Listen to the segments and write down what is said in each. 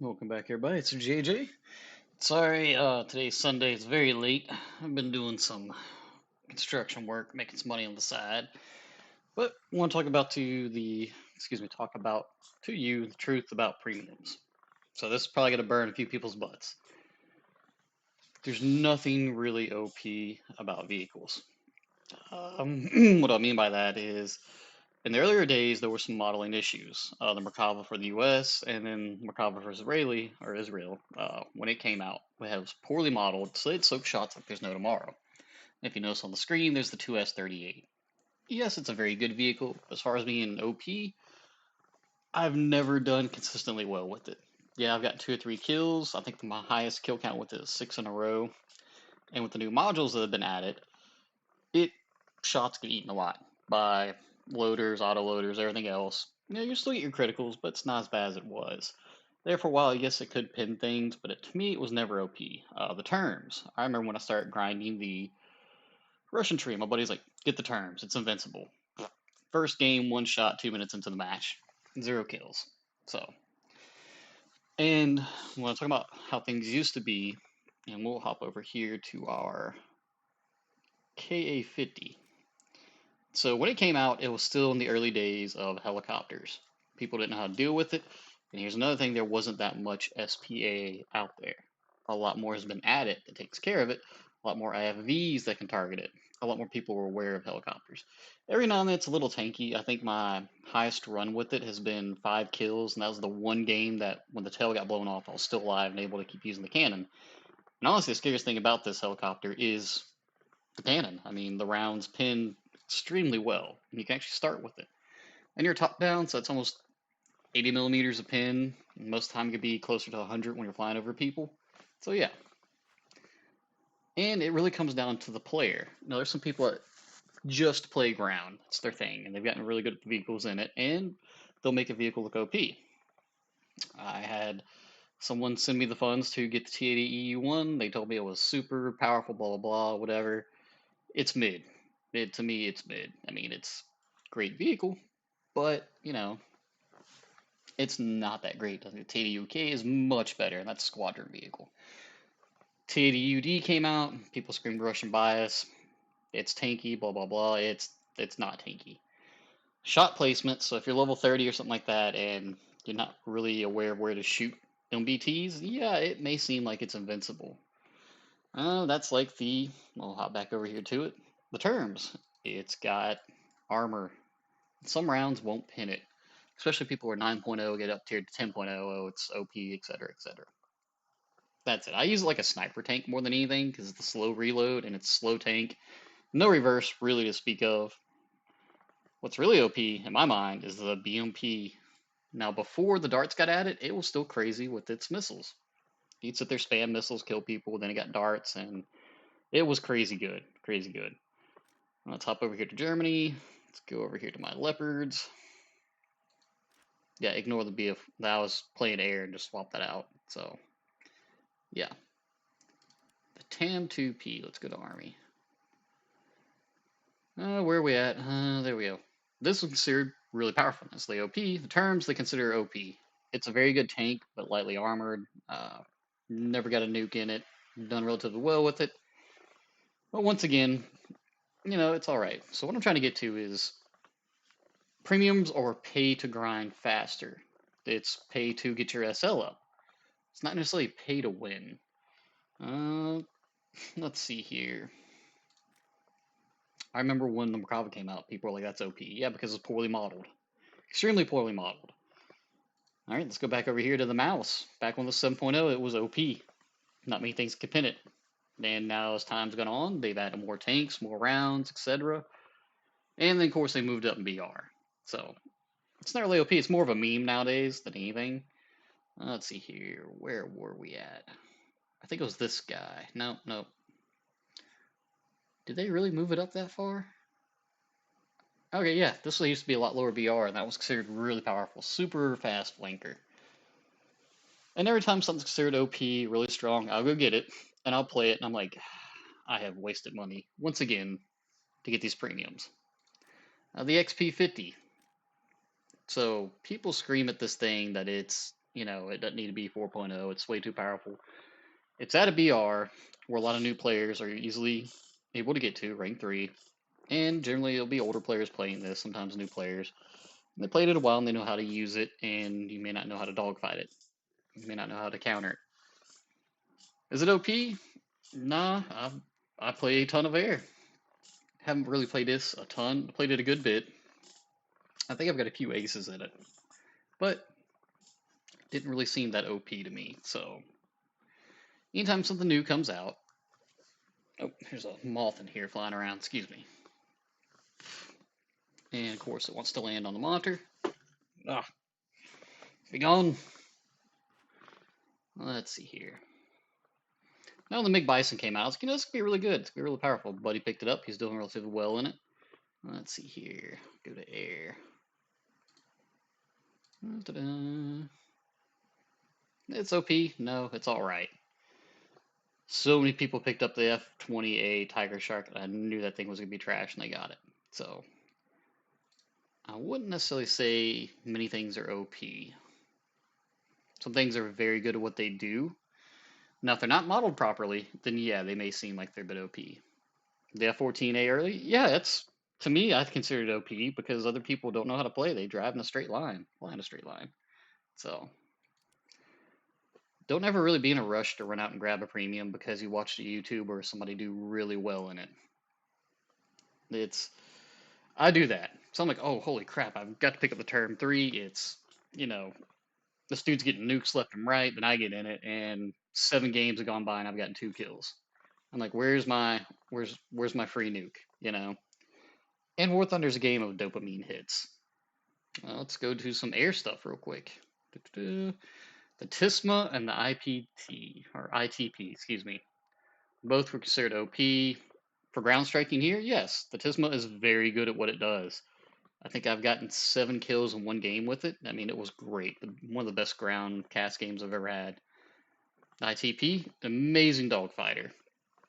Welcome back, everybody. It's JJ. Sorry, today's Sunday. It's very late. I've been doing some construction work, making some money on the side. But I want to talk about talk about to you the truth about premiums. So this is probably going to burn a few people's butts. There's nothing really OP about vehicles. What I mean by that is, in the earlier days, there were some modeling issues. The Merkava for the US and then Merkava for Israel, when it came out, it was poorly modeled, so it soaked shots like there's no tomorrow. If you notice on the screen, there's the 2S38. Yes, it's a very good vehicle. As far as being OP, I've never done consistently well with it. Yeah, I've got 2 or 3 kills. I think my highest kill count with it is 6 in a row. And with the new modules that have been added, it shots get eaten a lot by loaders, auto loaders, everything else. You still get your criticals, but it's not as bad as it was. There for a while, yes, it could pin things, but to me, it was never OP. The terms. I remember when I started grinding the Russian tree, my buddy's like, get the terms, it's invincible. First game, one shot, 2 minutes into the match, 0 kills. So, and when I talk about how things used to be, and we'll hop over here to our KA50. So when it came out, it was still in the early days of helicopters. People didn't know how to deal with it. And here's another thing, there wasn't that much SPA out there. A lot more has been added that takes care of it. A lot more IFVs that can target it. A lot more people were aware of helicopters. Every now and then it's a little tanky. I think my highest run with it has been 5 kills, and that was the one game that when the tail got blown off, I was still alive and able to keep using the cannon. And honestly, the scariest thing about this helicopter is the cannon. I mean, the rounds pin extremely well, and you can actually start with it. And you're top down, so it's almost 80 millimeters of pin. Most of the time, it could be closer to 100 when you're flying over people. So yeah, and it really comes down to the player. Now, there's some people that just play ground; it's their thing, and they've gotten really good at the vehicles in it, and they'll make a vehicle look OP. I had someone send me the funds to get the T80EU1. They told me it was super powerful, blah blah blah, whatever. It's mid. Mid to me, it's mid. I mean, it's a great vehicle, but it's not that great. The T80UK is much better, and that's a squadron vehicle. T80UD came out. People screamed Russian bias. It's tanky, blah blah blah. It's not tanky. Shot placement. So if you're level 30 or something like that, and you're not really aware of where to shoot MBTs, yeah, it may seem like it's invincible. That's like the. I'll hop back over here to it. The terms. It's got armor. Some rounds won't pin it, especially people who are 9.0 get up tier to 10.0. Oh, it's OP, etc., etc. That's it. I use it like a sniper tank more than anything because it's the slow reload and it's slow tank. No reverse really to speak of. What's really OP in my mind is the BMP. Now, before the darts got added, it was still crazy with its missiles. You'd sit there, spam missiles, kill people, then it got darts, and it was crazy good. Crazy good. Let's hop over here to Germany. Let's go over here to my leopards. Yeah, ignore the BF. That was playing air and just swap that out. So, yeah. The TAM2P. Let's go to Army. Where are we at? There we go. This is considered really powerful. It's the OP. The terms they consider OP. It's a very good tank, but lightly armored. Never got a nuke in it. Done relatively well with it. But once again, it's all right. So what I'm trying to get to is premiums or pay to grind faster. It's pay to get your SL up. It's not necessarily pay to win. Uh, let's see here. I remember when the Merkava came out, people were like, that's OP. Yeah, because it's poorly modeled. Extremely poorly modeled. All right, let's go back over here to the mouse. Back when the 7.0, it was OP. Not many things could pin it. And now, as time's gone on, they've added more tanks, more rounds, etc. And then, of course, they moved up in BR. So, it's not really OP. It's more of a meme nowadays than anything. Let's see here. Where were we at? I think it was this guy. No, no. Did they really move it up that far? Okay, yeah. This used to be a lot lower BR, and that was considered really powerful. Super fast flanker. And every time something's considered OP, really strong, I'll go get it, and I'll play it, and I'm like, I have wasted money, once again, to get these premiums. The XP50. So, people scream at this thing that it's You know, it doesn't need to be 4.0. It's way too powerful. It's at a BR where a lot of new players are easily able to get to, rank 3. And generally, it'll be older players playing this, sometimes new players. They played it a while and they know how to use it, and you may not know how to dogfight it. You may not know how to counter it. Is it OP? Nah, I play a ton of air. Haven't really played this a ton. Played it a good bit. I think I've got a few aces in it, but didn't really seem that OP to me. So anytime something new comes out, oh, there's a moth in here flying around. Excuse me. And of course, it wants to land on the monitor. Ah, be gone. Let's see here. Now the McBison came out. I was like, you know, this could be really good. It's gonna be really powerful. Buddy picked it up. He's doing relatively well in it. Let's see here. Go to air. Ta-da. It's OP. No, it's all right. So many people picked up the F-20A Tiger Shark, and I knew that thing was gonna be trash, and they got it. So I wouldn't necessarily say many things are OP. Some things are very good at what they do. Now, if they're not modeled properly, then yeah, they may seem like they're a bit OP. The F-14A early, yeah, it's to me, I consider it OP because other people don't know how to play. They drive in a straight line, fly in a straight line. So don't ever really be in a rush to run out and grab a premium because you watched a YouTube or somebody do really well in it. I do that. So I'm like, oh, holy crap, I've got to pick up the Term 3. It's, you know, this dude's getting nukes left and right, then I get in it, and 7 games have gone by and I've gotten 2 kills. I'm like, where's my free nuke, you know? And War Thunder's a game of dopamine hits. Let's go to some air stuff real quick. The TISMA and the ITP, excuse me. Both were considered OP. For ground striking here, yes, the TISMA is very good at what it does. I think I've gotten 7 kills in one game with it. I mean, it was great. One of the best ground cast games I've ever had. The ITP, amazing dogfighter.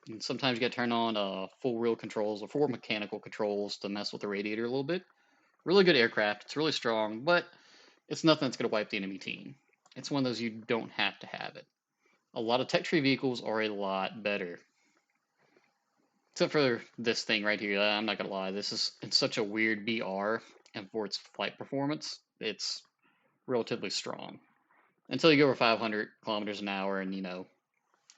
And sometimes you got to turn on full reel controls or 4 mechanical controls to mess with the radiator a little bit. Really good aircraft. It's really strong, but it's nothing that's going to wipe the enemy team. It's one of those you don't have to have it. A lot of tech tree vehicles are a lot better. Except for this thing right here. I'm not going to lie. It's such a weird BR, and for its flight performance, it's relatively strong. Until you go over 500 kilometers an hour and, you know,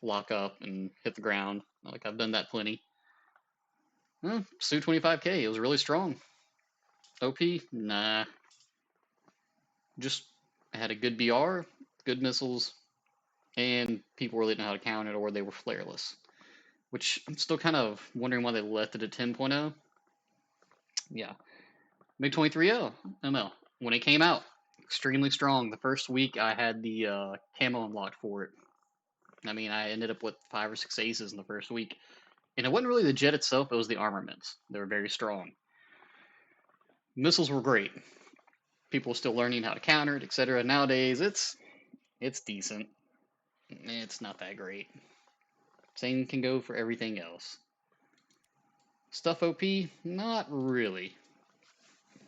lock up and hit the ground. Like, I've done that plenty. Su-25K, it was really strong. OP? Nah. Just had a good BR, good missiles, and people really didn't know how to count it, or they were flareless. Which I'm still kind of wondering why they left it at 10.0. Yeah. MiG-23L, ML. When it came out, extremely strong. The first week I had the camo unlocked for it. I mean, I ended up with 5 or 6 aces in the first week. And it wasn't really the jet itself, it was the armaments. They were very strong. Missiles were great. People were still learning how to counter it, etc. Nowadays, it's decent. It's not that great. Same can go for everything else. Stuff OP? Not really.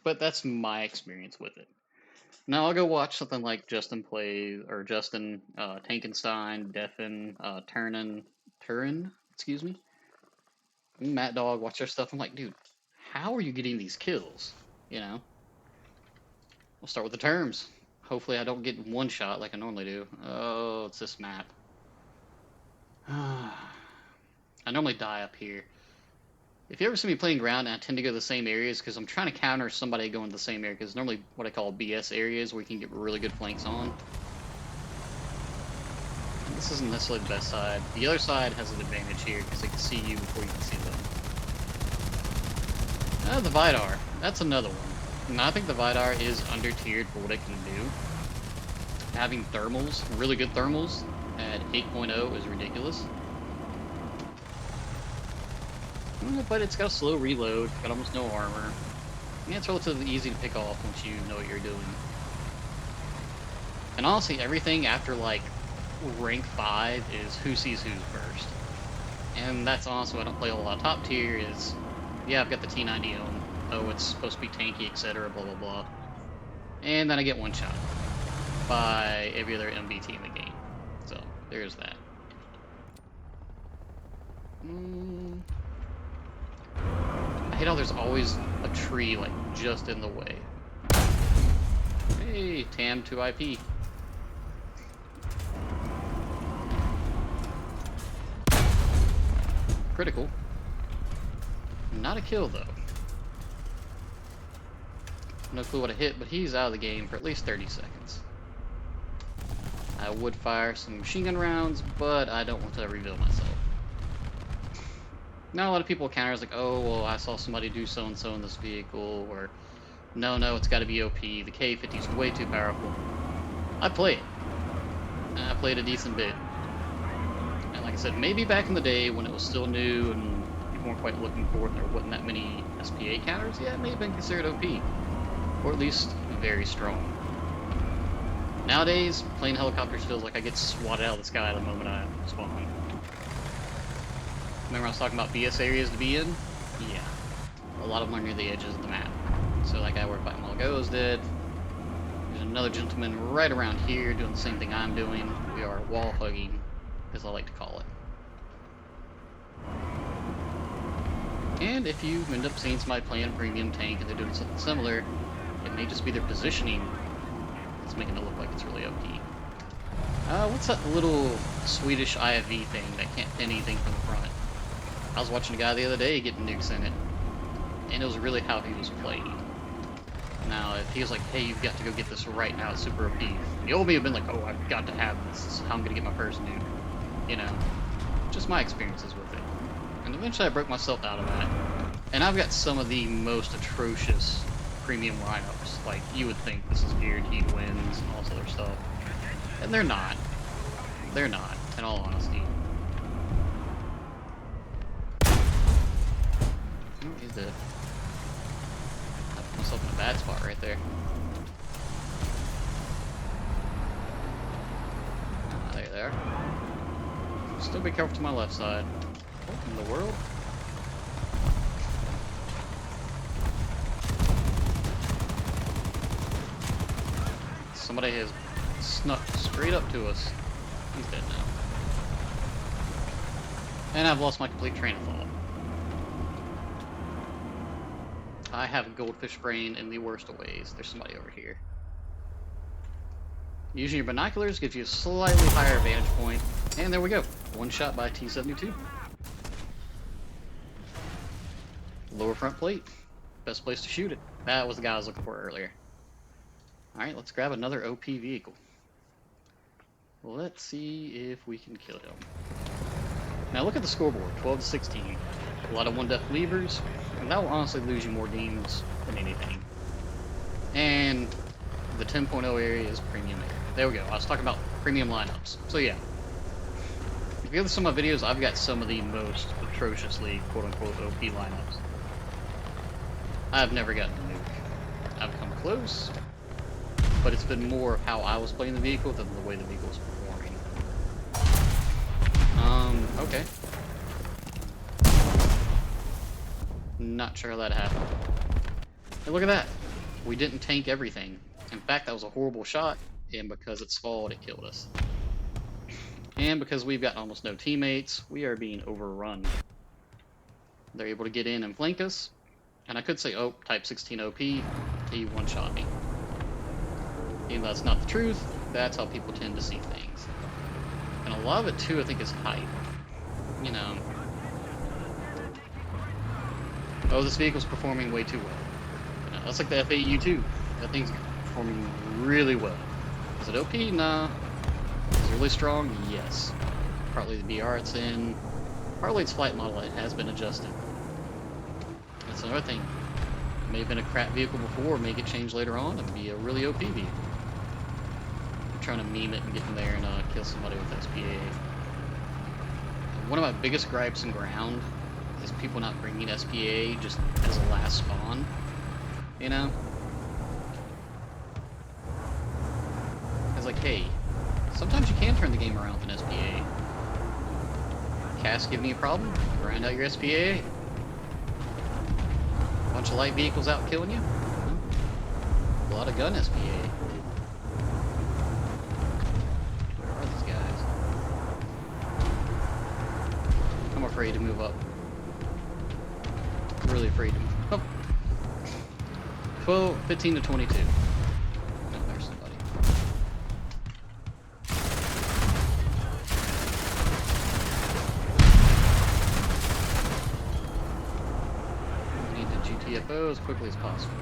But that's my experience with it. Now I'll go watch something like Justin Plays, or Justin, Tankenstein, Deffen, Turin, excuse me. Matt Dog, watch their stuff. I'm like, dude, how are you getting these kills? You know? We'll start with the terms. Hopefully I don't get one shot like I normally do. Oh, it's this map. I normally die up here. If you ever see me playing ground, I tend to go to the same areas because I'm trying to counter somebody going to the same area, because normally what I call BS areas where you can get really good flanks on. And this isn't necessarily the best side. The other side has an advantage here because they can see you before you can see them. The Vidar. That's another one. And I think the Vidar is under-tiered for what it can do. Having thermals, really good thermals, at 8.0 is ridiculous. But it's got a slow reload, got almost no armor. And it's relatively easy to pick off once you know what you're doing. And honestly, everything after like rank 5 is who sees who's first. And that's honestly why I don't play a lot of top tier is, yeah, I've got the T90 on. Oh, it's supposed to be tanky, etc., blah, blah, blah. And then I get one shot. by every other MBT in the game. So, there's that. I hate how there's always a tree, like, just in the way. Hey, TAM to IP. Critical. Not a kill, though. No clue what I hit, but he's out of the game for at least 30 seconds. I would fire some machine gun rounds, but I don't want to reveal myself. Now a lot of people counter is like, oh, well, I saw somebody do so-and-so in this vehicle, or no, it's got to be OP. The K50 is way too powerful. I play it. And I played a decent bit. And like I said, maybe back in the day when it was still new and people weren't quite looking for it and there wasn't that many SPA counters, yeah, it may have been considered OP. Or at least very strong. Nowadays, playing helicopters feels like I get swatted out of the sky the moment I spawn. Remember I was talking about BS areas to be in? Yeah. A lot of them are near the edges of the map. So that guy we're fighting a while ago is dead. There's another gentleman right around here doing the same thing I'm doing. We are wall hugging, as I like to call it. And if you end up seeing somebody playing a premium tank and they're doing something similar, it may just be their positioning that's making it look like it's really OP. What's that little Swedish IFV thing that can't pin anything from the front? I was watching a guy the other day getting nukes in it, and it was really how he was playing. Now, if he was like, hey, you've got to go get this right now, it's super OP, the old me would have been like, oh, I've got to have this, this is how I'm going to get my first nuke. You know, just my experiences with it. And eventually I broke myself out of that. And I've got some of the most atrocious premium lineups. Like, you would think this is guaranteed wins and all this other stuff. And they're not. They're not, in all honesty. Oh, he's dead. I put myself in a bad spot right there. Ah, there they are. Still be careful to my left side. What in the world? Somebody has snuck straight up to us. He's dead now. And I've lost my complete train of thought. I have a goldfish brain in the worst of ways. There's somebody over here. Using your binoculars gives you a slightly higher vantage point. And there we go. One shot by T-72. Lower front plate. Best place to shoot it. That was the guy I was looking for earlier. Alright, let's grab another OP vehicle. Let's see if we can kill him. Now look at the scoreboard, 12 to 16. A lot of one death levers, and that will honestly lose you more games than anything. And the 10.0 area is premium area. There we go, I was talking about premium lineups. So yeah. If you look at some of my videos, I've got some of the most atrociously quote-unquote OP lineups. I've never gotten a nuke. I've come close, but it's been more of how I was playing the vehicle than the way the vehicle was performing. Okay. Not sure how that happened. Hey, look at that. We didn't tank everything. In fact, that was a horrible shot, and because it's fault, it killed us. And because we've got almost no teammates, we are being overrun. They're able to get in and flank us, and I could say, oh, Type 16 OP, he one-shot me. Even though that's not the truth, that's how people tend to see things. And a lot of it, too, I think is hype. You know, oh, this vehicle's performing way too well. You know, that's like the F8U2. That thing's performing really well. Is it OP? Nah. Is it really strong? Yes. Partly the BR it's in. Partly its flight model, it has been adjusted. That's another thing. It may have been a crap vehicle before, may get changed later on, and be a really OP vehicle. I'm trying to meme it and get in there and kill somebody with SPA. One of my biggest gripes in ground is people not bringing SPA just as a last spawn, you know? It's like, hey, sometimes you can turn the game around with an SPA. CAS giving you a problem? Grind out your SPA. Bunch of light vehicles out killing you? A lot of gun SPA. afraid to move up. Really afraid to move up. 15 to 22. Oh, there's somebody. We need to GTFO as quickly as possible.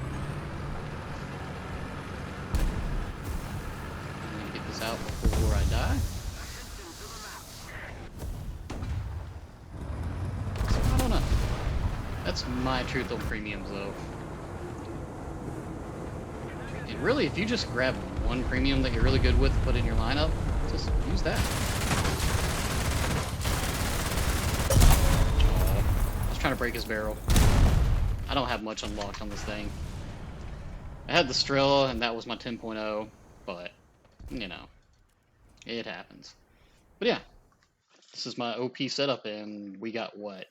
I'm gonna get this out before I die. So, I don't know. That's my truth on premiums, though. And really, if you just grab one premium that you're really good with, put in your lineup, just use that. I was trying to break his barrel. I don't have much unlocked on this thing. I had the Strela, and that was my 10.0, but, you know, it happens. But yeah, this is my OP setup, and we got what?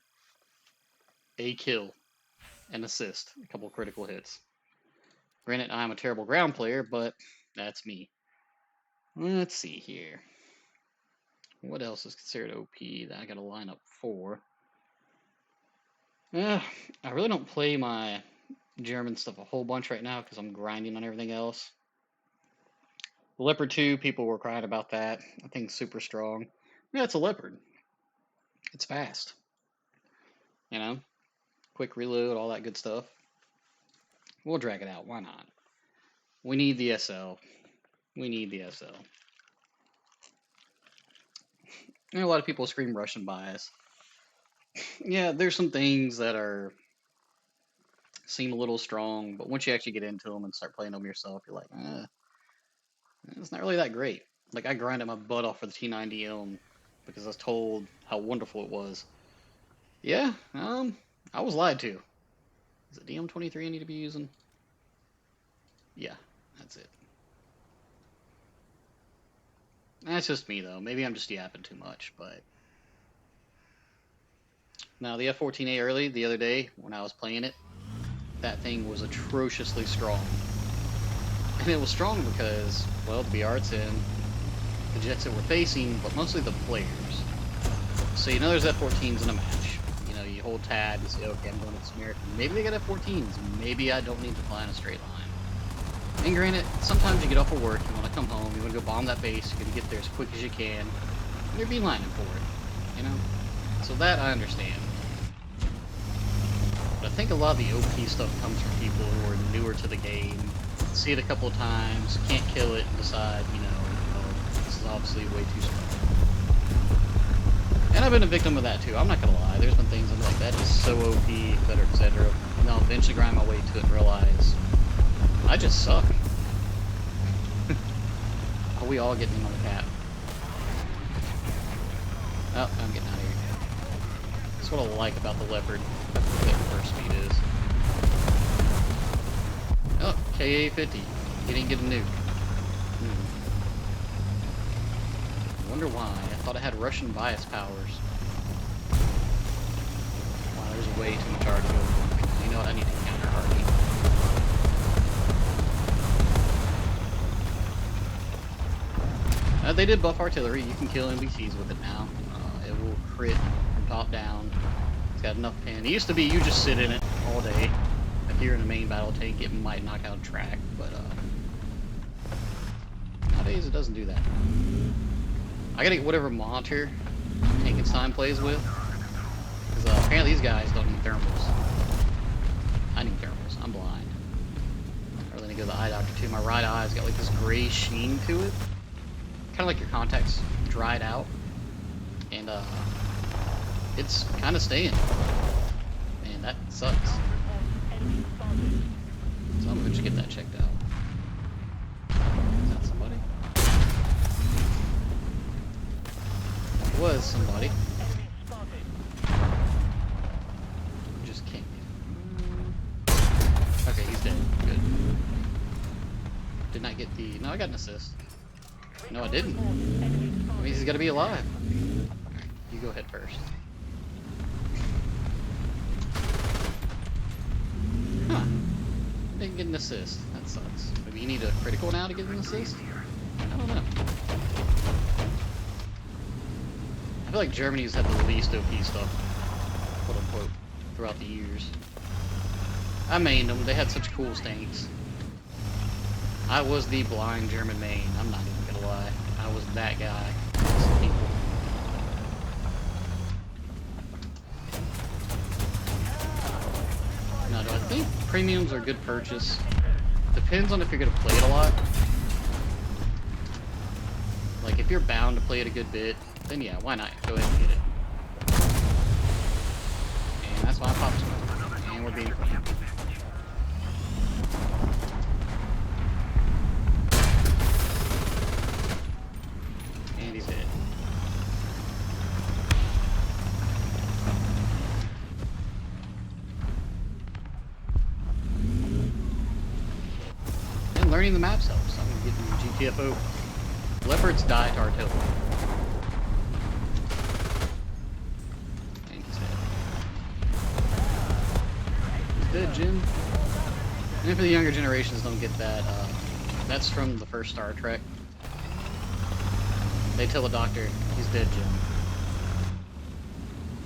A kill, an assist, a couple critical hits. Granted, I'm a terrible ground player, but that's me. Let's see here. What else is considered OP that I gotta line up for? I really don't play my German stuff a whole bunch right now because I'm grinding on everything else. The Leopard 2, people were crying about that. I think it's super strong. Yeah, it's a Leopard. It's fast. You know? Quick reload, all that good stuff. We'll drag it out. Why not? We need the SL. We need the SL. And a lot of people scream Russian bias. Yeah, there's some things that seem a little strong, but once you actually get into them and start playing them yourself, you're like, it's not really that great. Like, I grinded my butt off for the T90M because I was told how wonderful it was. Yeah, I was lied to. Is it DM23 I need to be using? Yeah, that's it. That's just me, though. Maybe I'm just yapping too much, but... Now, the F-14A early, the other day, when I was playing it, that thing was atrociously strong. And it was strong because, well, the BR's in, the jets that we're facing, but mostly the players. So you know there's F-14s in a match. You know, you hold tab, you say, okay, I'm going to this American. Maybe they got F-14s. Maybe I don't need to fly in a straight line. And granted, sometimes you get off of work, you want to come home, you want to go bomb that base, you're going to get there as quick as you can, and you're beelining for it, you know? So that I understand. But I think a lot of the OP stuff comes from people who are newer to the game, see it a couple of times, can't kill it, and decide, you know, this is obviously way too strong. And I've been a victim of that too, I'm not going to lie. There's been things I'm like, that is so OP, etc., etc. And I'll eventually grind my way to it and realize, I just suck. Are we all getting in on the cap? Oh, I'm getting out of here. That's what I like about the Leopard. What first speed is. Oh, KA-50. He didn't get a nuke. I wonder why. I thought it had Russian bias powers. Wow, there's way too much arty over. You know what? I need to counter arty. They did buff artillery. You can kill NBCs with it now. It will crit from top down. It's got enough pin. It used to be you just sit in it all day. If you're in a main battle tank, it might knock out a track, but nowadays it doesn't do that. I gotta get whatever monitor Tankenstein plays with, because apparently these guys don't need thermals. I need thermals. I'm blind. I really need to go to the eye doctor too. My right eye's got like this gray sheen to it. Kind of like your contacts dried out, and it's kind of staying. Man, that sucks. So I'm gonna just get that checked out. Is that somebody? That was somebody. Just can't. Okay, he's dead. Good. Did not get the. No, I got an assist. No, I didn't. That means he's got to be alive. Alright, you go ahead first. Huh. Didn't get an assist. That sucks. Maybe you need a critical now to get an assist? I don't know. I feel like Germany's had the least OP stuff quote unquote, throughout the years. I mained them. They had such cool stanks. I was the blind German main. I'm not even gonna lie. I was that guy. People. Now, do I think premiums are a good purchase? Depends on if you're gonna play it a lot. Like, if you're bound to play it a good bit, then yeah, why not? Go ahead and get it. And that's why I popped smoke. And we're being clean. And he's dead. And learning the maps helps. I'm getting GTFO. Leopards die to artillery. And he's dead. He's dead, Jim. And for the younger generations don't get that, that's from the first Star Trek. They tell the doctor, he's dead, Jim.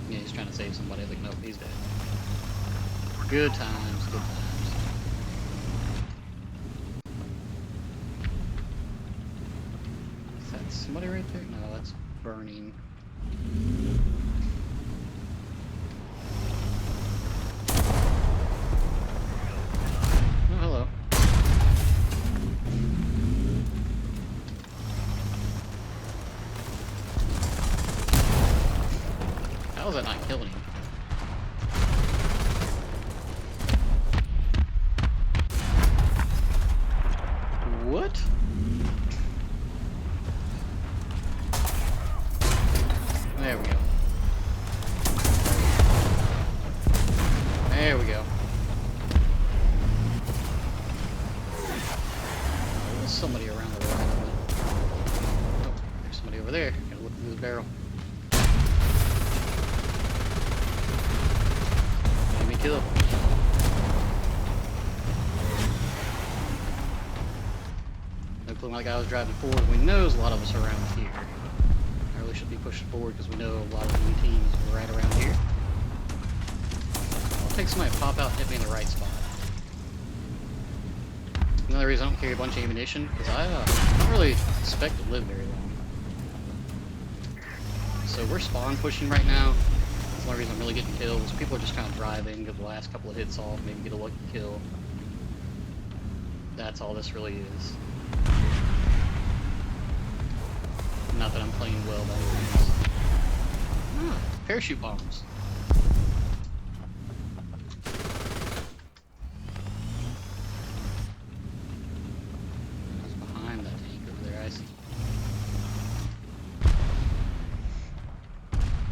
Yeah, he's trying to save somebody. Like, nope, he's dead. Good times, good times. Is that somebody right there? No, that's burning. Oh, hello. How is that not killing him? What? There we go. There we go. There's somebody around the right. Oh, there's somebody over there. Gotta look through the barrel. Enemy kill. Looking like I was driving forward. We know there's a lot of us around here. I really should be pushing forward because we know a lot of the teams are right around here. I'll take somebody to pop out and hit me in the right spot. Another reason I don't carry a bunch of ammunition because I don't really expect to live very long. So we're spawn pushing right now. That's the only reason I'm really getting kills. People are just kind of driving, get the last couple of hits off, maybe get a lucky kill. That's all this really is. Not that I'm playing well by any means. Ah, parachute bombs. Who's behind that tank over there? I see.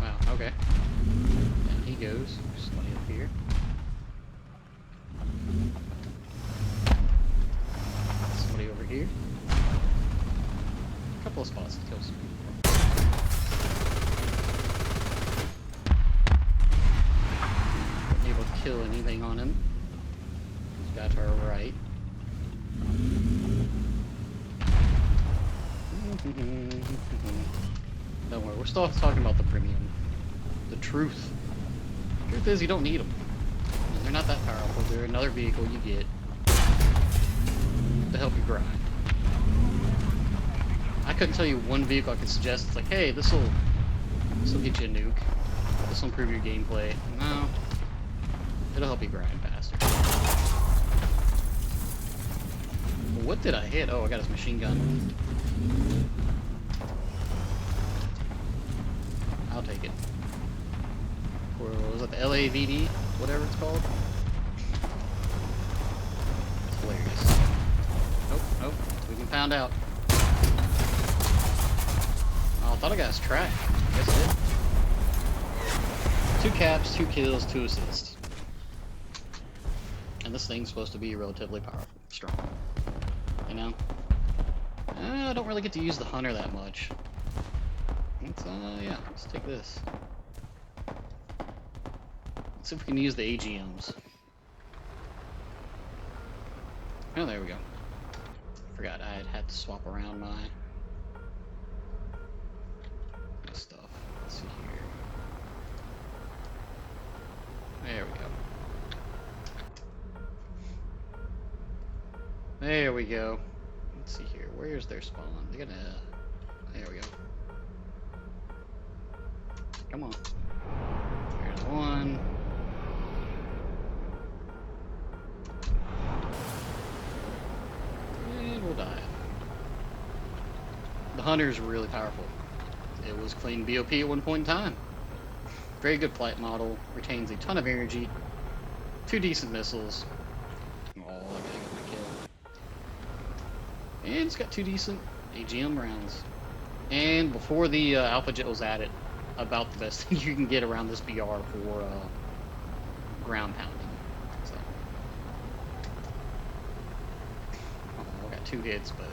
Wow, okay. And he goes. There's somebody up here. Somebody over here. Couple of spots to kill some people. Wasn't able to kill anything on him. This guy to our right. Don't worry, we're still talking about the premium. The truth. The truth is you don't need them. They're not that powerful. They're another vehicle you get to help you grind. I couldn't tell you one vehicle I could suggest. It's like, hey, this'll get you a nuke. This'll improve your gameplay. No, it'll help you grind faster. What did I hit? Oh, I got his machine gun. I'll take it. Or was it the LAVD? Whatever it's called. It's hilarious. Nope, nope. We've been found out. Oh, I thought I got his track. I guess I did. 2 caps, 2 kills, 2 assists. And this thing's supposed to be relatively powerful, strong. You know? I don't really get to use the hunter that much. Let's, yeah, let's take this. Let's see if we can use the AGMs. Oh, there we go. Forgot I had to swap around my stuff. Let's see here. There we go. There we go. Let's see here. Where's their spawn? They're gonna. There we go. Come on. There's one. And we'll die. The Hunter's really powerful. It was clean BOP at one point in time. Very good flight model. Retains a ton of energy. 2 decent missiles. Oh, I gotta get my kill. And it's got 2 decent AGM rounds. And before the Alpha Jet was added, about the best thing you can get around this BR for ground pounding. So, I got 2 hits, but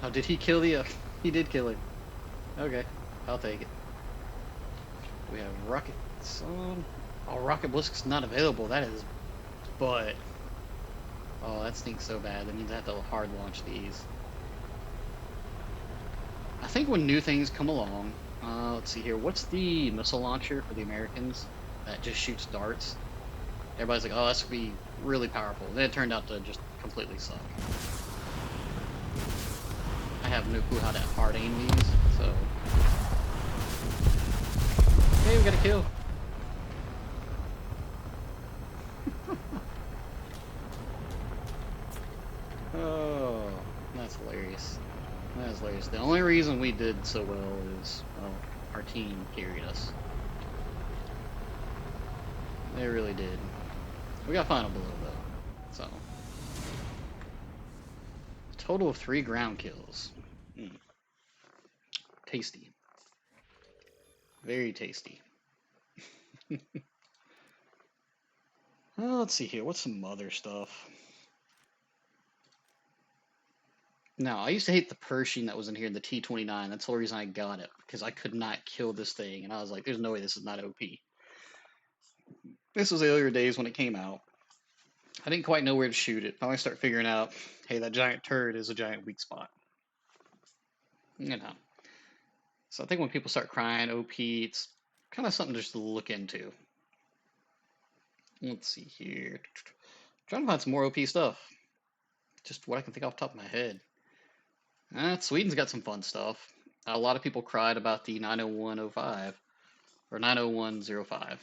oh, did he kill the? He did kill him. Okay, I'll take it. We have rockets on. Oh, rocket blisk's not available. That is, but oh, that stinks so bad. That means I have to hard launch these. I think when new things come along, let's see here. What's the missile launcher for the Americans that just shoots darts? Everybody's like, oh, that's gonna be really powerful. Then it turned out to just completely suck. I have no clue how to hard aim these, so. Hey, we got a kill. Oh, that's hilarious. That's hilarious. The only reason we did so well is, well, our team carried us. They really did. We got final below though, so. A total of 3 ground kills. Mm. Tasty. Very tasty. Let's see here. What's some other stuff? Now, I used to hate the Pershing that was in here, the T-29. That's the whole reason I got it, because I could not kill this thing, and I was like, there's no way this is not OP. This was the earlier days when it came out. I didn't quite know where to shoot it. Finally start figuring out, hey, that giant turret is a giant weak spot. You know. So I think when people start crying OP, it's kind of something just to look into. Let's see here. Trying to find some more OP stuff. Just what I can think off the top of my head. Sweden's got some fun stuff. A lot of people cried about the 90105 or 90105.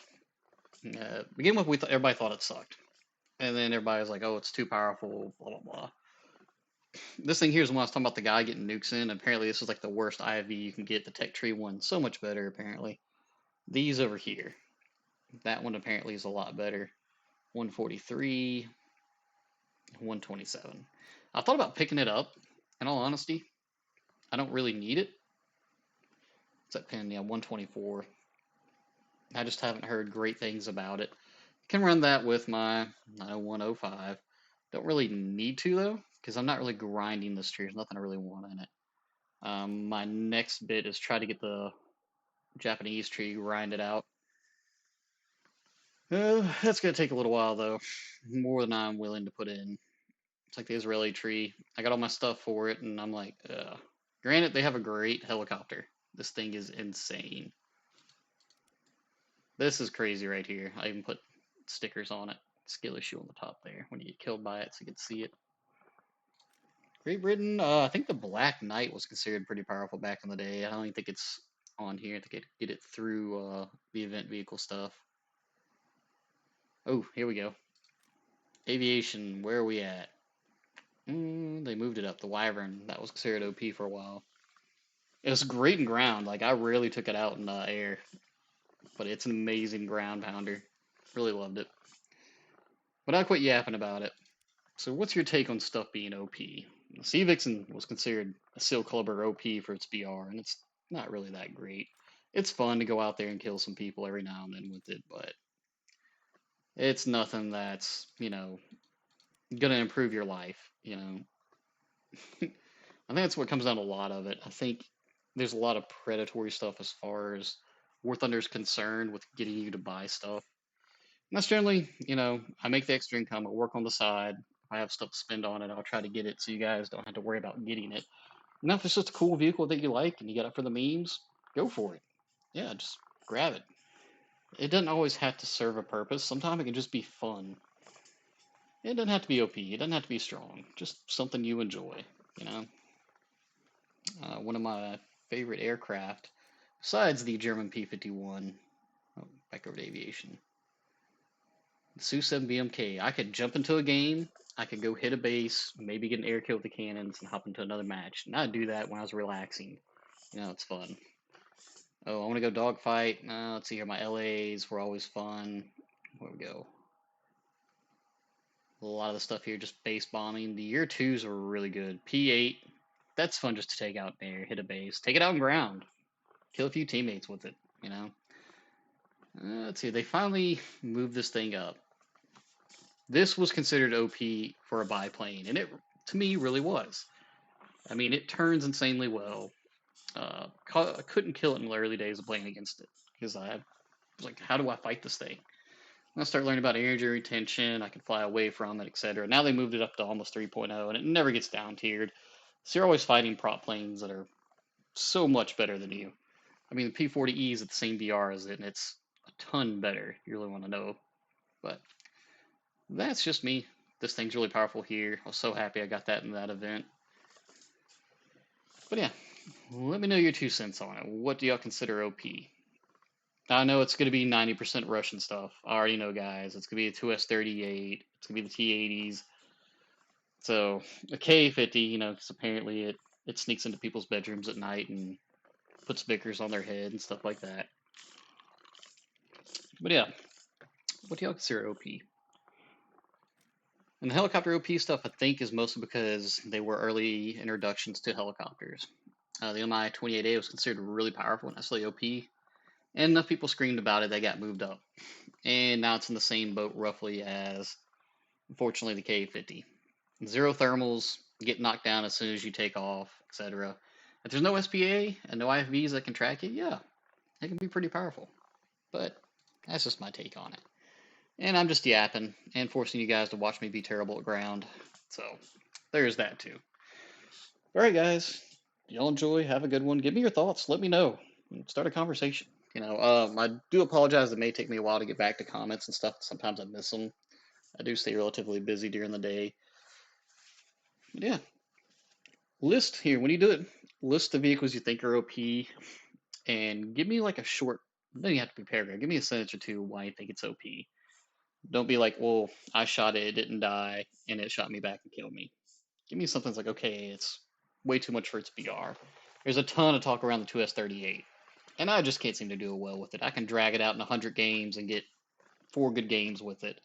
Begin with, everybody thought it sucked, and then everybody was like, "Oh, it's too powerful." Blah blah blah. This thing here is when I was talking about the guy getting nukes in. Apparently, this is like the worst IV you can get. The Tech Tree one, so much better. Apparently, these over here, that one apparently is a lot better. 143, 127. I thought about picking it up. In all honesty, I don't really need it. What's that pin? Yeah, 124. I just haven't heard great things about it. Can run that with my 90105. Don't really need to though, because I'm not really grinding this tree. There's nothing I really want in it. My next bit is try to get the Japanese tree grinded out. That's gonna take a little while though, more than I'm willing to put in. It's like the Israeli tree. I got all my stuff for it, and I'm like, granted, they have a great helicopter. This thing is insane. This is crazy right here. I even put stickers on it. Skill issue on the top there when you get killed by it so you can see it. Great Britain, I think the Black Knight was considered pretty powerful back in the day. I don't even think it's on here. I think I get it through the event vehicle stuff. Oh, here we go. Aviation, where are we at? They moved it up. The Wyvern, that was considered OP for a while. It was great in ground. Like, I rarely took it out in the air. But it's an amazing ground pounder. Really loved it. But I quit yapping about it. So what's your take on stuff being OP? Sea Vixen was considered a Seal Clubber OP for its BR, and it's not really that great. It's fun to go out there and kill some people every now and then with it, but it's nothing that's, gonna improve your life, I think that's what comes down to a lot of it. I think there's a lot of predatory stuff as far as War Thunder's concerned with getting you to buy stuff. And that's generally, I make the extra income, I work on the side, I have stuff to spend on it, I'll try to get it so you guys don't have to worry about getting it. And if it's just a cool vehicle that you like and you got it for the memes, go for it. Yeah, just grab it. It doesn't always have to serve a purpose. Sometimes it can just be fun. It doesn't have to be OP. It doesn't have to be strong. Just something you enjoy. You know, one of my favorite aircraft, besides the German P-51. Oh, back over to aviation. The Su-7 BMK. I could jump into a game. I could go hit a base, maybe get an air kill with the cannons, and hop into another match. And I'd do that when I was relaxing. You know, it's fun. Oh, I want to go dogfight. Let's see here. My LAs were always fun. Where we go? A lot of the stuff here just base bombing. The year twos were really good. P8, that's fun just to take out there, hit a base, take it out on ground, kill a few teammates with it. You know. Let's see. They finally moved this thing up. This was considered OP for a biplane, and it to me really was. I mean, it turns insanely well. I couldn't kill it in the early days of playing against it because I was like, how do I fight this thing? I start learning about energy retention. I can fly away from it, etc. Now they moved it up to almost 3.0, and it never gets down tiered. So you're always fighting prop planes that are so much better than you. I mean, the P-40E is at the same VR as it, and it's a ton better. You really want to know. But that's just me. This thing's really powerful here. I was so happy I got that in that event. But yeah, let me know your 2 cents on it. What do y'all consider OP? I know it's going to be 90% Russian stuff. I already know, guys. It's going to be the 2S38. It's going to be the T-80s. So a K-50, you know, because apparently it sneaks into people's bedrooms at night and puts Vickers on their head and stuff like that. But yeah, what do y'all consider OP? And the helicopter OP stuff, I think, is mostly because they were early introductions to helicopters. The Mi-28A was considered really powerful and necessarily OP, and enough people screamed about it, they got moved up. And now it's in the same boat roughly as, unfortunately, the K-50. Zero thermals, get knocked down as soon as you take off, etc. If there's no SPA and no IFVs that can track it, yeah, it can be pretty powerful. But that's just my take on it. And I'm just yapping and forcing you guys to watch me be terrible at ground. So there's that too. All right, guys. Y'all enjoy. Have a good one. Give me your thoughts. Let me know. Start a conversation. You know, I do apologize. It may take me a while to get back to comments and stuff. Sometimes I miss them. I do stay relatively busy during the day. But yeah, list here when you do it. List the vehicles you think are OP, and give me like a short. Then you have to be paragraph. Give me a sentence or two why you think it's OP. Don't be like, well, I shot it, it didn't die, and it shot me back and killed me. Give me something that's like, okay, it's way too much for its VR. There's a ton of talk around the 2S38, and I just can't seem to do it well with it. I can drag it out in 100 games and get 4 good games with it.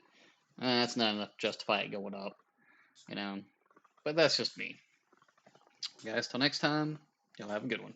That's not enough to justify it going up, you know. But that's just me. Guys, till next time, y'all have a good one.